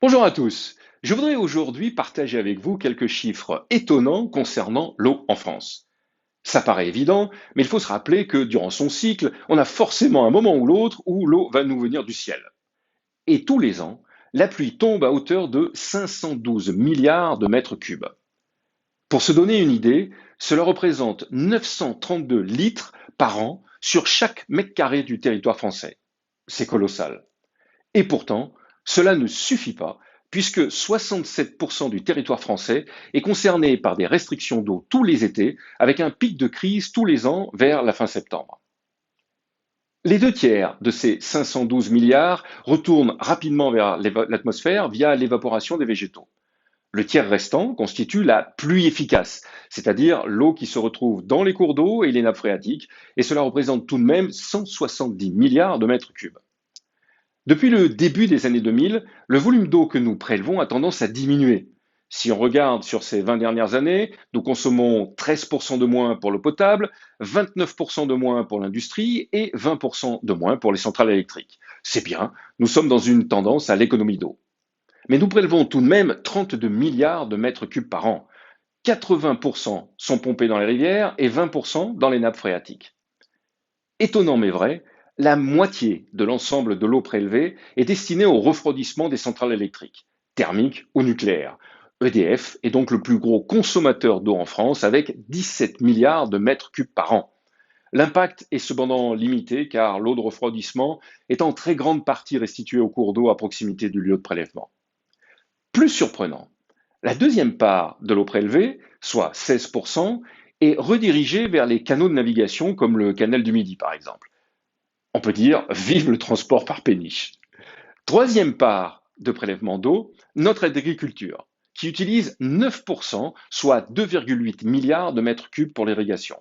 Bonjour à tous. Je voudrais aujourd'hui partager avec vous quelques chiffres étonnants concernant l'eau en France. Ça paraît évident, mais il faut se rappeler que durant son cycle, on a forcément un moment ou l'autre où l'eau va nous venir du ciel. Et tous les ans, la pluie tombe à hauteur de 512 milliards de mètres cubes. Pour se donner une idée, cela représente 932 litres par an sur chaque mètre carré du territoire français. C'est colossal. Et pourtant, cela ne suffit pas, puisque 67% du territoire français est concerné par des restrictions d'eau tous les étés, avec un pic de crise tous les ans vers la fin septembre. Les deux tiers de ces 512 milliards retournent rapidement vers l'atmosphère via l'évaporation des végétaux. Le tiers restant constitue la pluie efficace, c'est-à-dire l'eau qui se retrouve dans les cours d'eau et les nappes phréatiques, et cela représente tout de même 170 milliards de mètres cubes. Depuis le début des années 2000, le volume d'eau que nous prélevons a tendance à diminuer. Si on regarde sur ces 20 dernières années, nous consommons 13% de moins pour l'eau potable, 29% de moins pour l'industrie et 20% de moins pour les centrales électriques. C'est bien, nous sommes dans une tendance à l'économie d'eau. Mais nous prélevons tout de même 32 milliards de mètres cubes par an. 80% sont pompés dans les rivières et 20% dans les nappes phréatiques. Étonnant mais vrai, la moitié de l'ensemble de l'eau prélevée est destinée au refroidissement des centrales électriques, thermiques ou nucléaires. EDF est donc le plus gros consommateur d'eau en France avec 17 milliards de mètres cubes par an. L'impact est cependant limité car l'eau de refroidissement est en très grande partie restituée aux cours d'eau à proximité du lieu de prélèvement. Plus surprenant, la deuxième part de l'eau prélevée, soit 16%, est redirigée vers les canaux de navigation comme le canal du Midi par exemple. On peut dire vive le transport par péniche. Troisième part de prélèvement d'eau, notre agriculture, qui utilise 9%, soit 2,8 milliards de mètres cubes pour l'irrigation.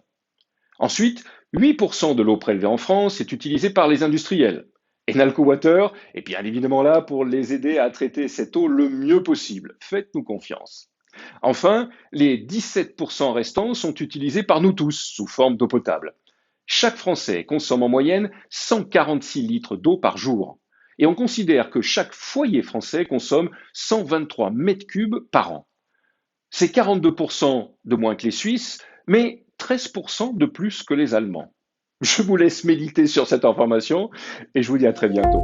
Ensuite, 8% de l'eau prélevée en France est utilisée par les industriels. Enalco Water est bien évidemment là pour les aider à traiter cette eau le mieux possible. Faites-nous confiance. Enfin, les 17% restants sont utilisés par nous tous sous forme d'eau potable. Chaque Français consomme en moyenne 146 litres d'eau par jour. Et on considère que chaque foyer français consomme 123 mètres cubes par an. C'est 42% de moins que les Suisses, mais 13% de plus que les Allemands. Je vous laisse méditer sur cette information et je vous dis à très bientôt.